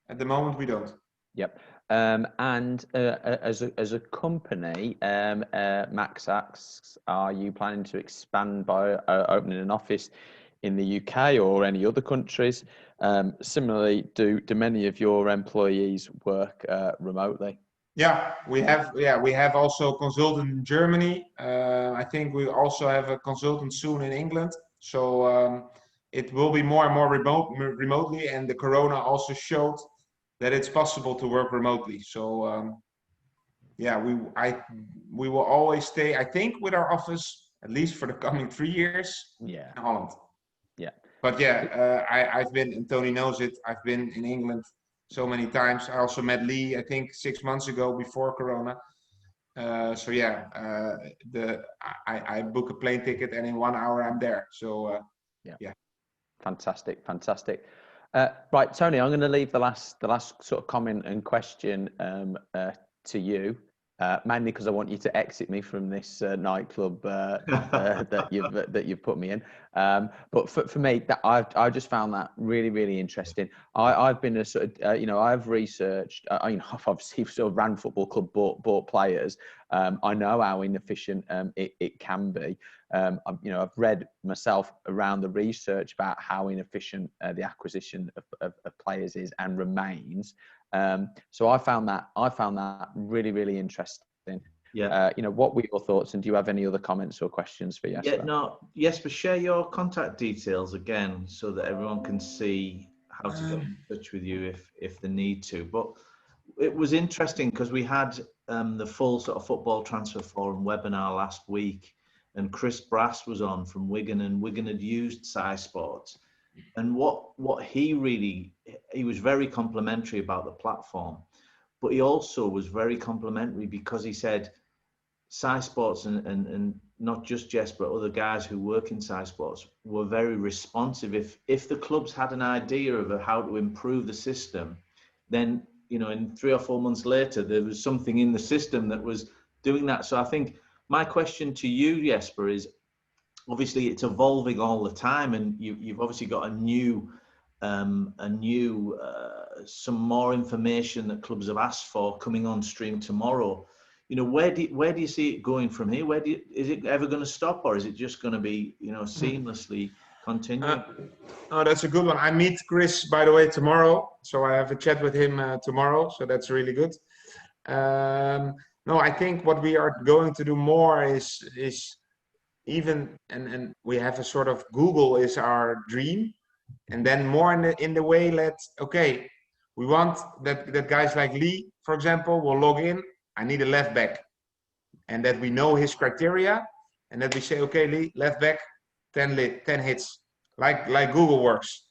at the moment, we don't. Yep. And as a company, Max asks, are you planning to expand by opening an office in the UK or any other countries? Similarly, do many of your employees work remotely? Yeah, we have also a consultant in Germany. I think we also have a consultant soon in England. So it will be more and more remotely, and the Corona also showed that it's possible to work remotely. So we will always stay, I think, with our office at least for the coming 3 years in Holland. Yeah. But I've been, and Tony knows it, I've been in England so many times. I also met Lee, I think 6 months ago before Corona. I book a plane ticket and in 1 hour I'm there. So Fantastic. Right, Tony, I'm going to leave the last sort of comment and question to you. Mainly because I want you to exit me from this nightclub that you've put me in. But for me, that I just found that really, really interesting. I've been a sort of I've researched. I've obviously sort of ran football club, bought players. I know how inefficient it can be. I've read myself around the research about how inefficient the acquisition of players is and remains. So I found that really, really interesting. Yeah. What were your thoughts, and do you have any other comments or questions for Jesper? Yeah, no, Jesper, share your contact details again so that everyone can see how to get in touch with you if they need to. But it was interesting because we had the full sort of football transfer forum webinar last week, and Chris Brass was on from Wigan, and Wigan had used SciSports. And what he was very complimentary about the platform, but he also was very complimentary because he said SciSports and not just Jesper, but other guys who work in SciSports were very responsive. If the clubs had an idea of how to improve the system, then in 3 or 4 months later there was something in the system that was doing that. So I think my question to you, Jesper, is obviously it's evolving all the time, and you've obviously got some more information that clubs have asked for coming on stream tomorrow. Where do you see it going from here? Is it ever going to stop, or is it just going to be seamlessly continuing? Oh, that's a good one. I meet Chris, by the way, tomorrow, so I have a chat with him tomorrow. So that's really good. No, I think what we are going to do more is even and we have a sort of Google is our dream, and then more in the way we want that guys like Lee, for example, will log in. I need a left back, and that we know his criteria, and that we say, okay, Lee, left back, 10 hits, like Google works.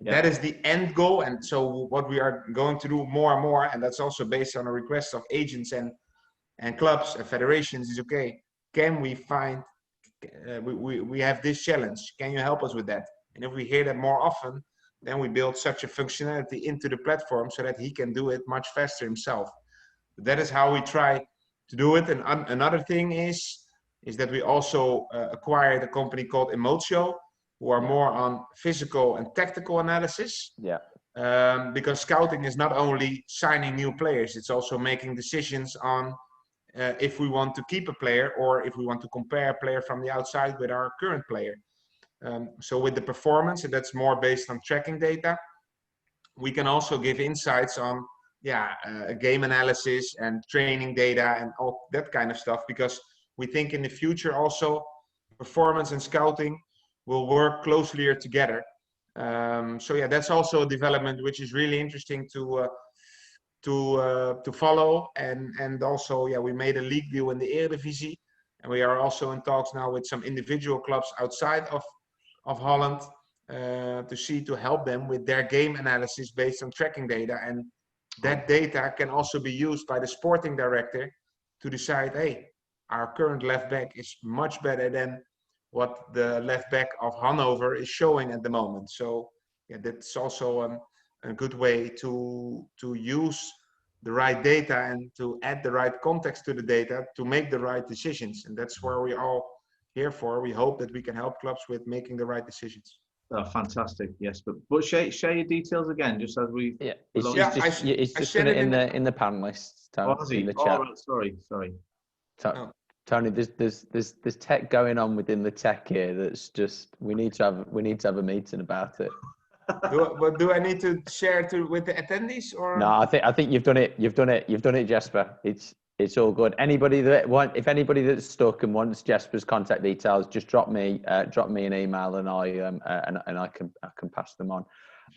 Yeah. That is the end goal. And so what we are going to do more and more, and that's also based on a request of agents and clubs and federations, is okay, can we find we have this challenge, can you help us with that? And if we hear that more often, then we build such a functionality into the platform so that he can do it much faster himself. That is how we try to do it. And another thing is that we also acquired a company called Emotio, who are more on physical and tactical analysis. Yeah. Because scouting is not only signing new players, it's also making decisions on if we want to keep a player or if we want to compare a player from the outside with our current player. So with the performance, and that's more based on tracking data, we can also give insights on game analysis and training data and all that kind of stuff, because we think in the future also performance and scouting will work closely together. So yeah, that's also a development which is really interesting to follow. And also, we made a league deal in the Eredivisie, and we are also in talks now with some individual clubs outside of Holland to help them with their game analysis based on tracking data. And that data can also be used by the sporting director to decide, hey, our current left back is much better than what the left back of Hanover is showing at the moment. So yeah, that's also a good way to use the right data and to add the right context to the data to make the right decisions. And that's where we all here for. We hope that we can help clubs with making the right decisions. Oh, fantastic, yes, but share your details again, just as we. Yeah, it's just put it in the panelists. In the chat. Right, sorry. Tony, there's tech going on within the tech here. That's just we need to have a meeting about it. Do I need to share with the attendees or? No, I think you've done it, Jesper. It's all good. If anybody that's stuck and wants Jesper's contact details, just drop me an email and I can pass them on.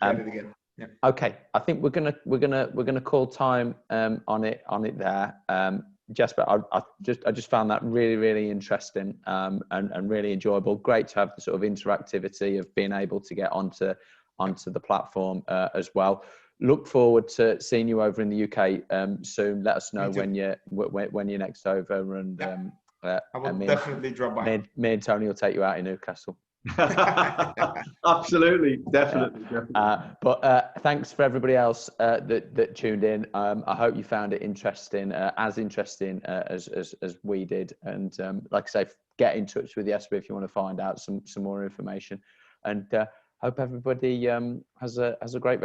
Share it again. Yeah. Okay, I think we're gonna call time on it there. Jesper, I just found that really, really interesting and really enjoyable. Great to have the sort of interactivity of being able to get onto the platform as well. Look forward to seeing you over in the UK soon. Let us know when you're next over, and I will definitely drop by. Me and Tony will take you out in Newcastle. Absolutely, definitely. But thanks for everybody else that tuned in. I hope you found it interesting, as interesting as we did. And like I say, get in touch with Jesper if you want to find out some more information. And hope everybody has a great rest.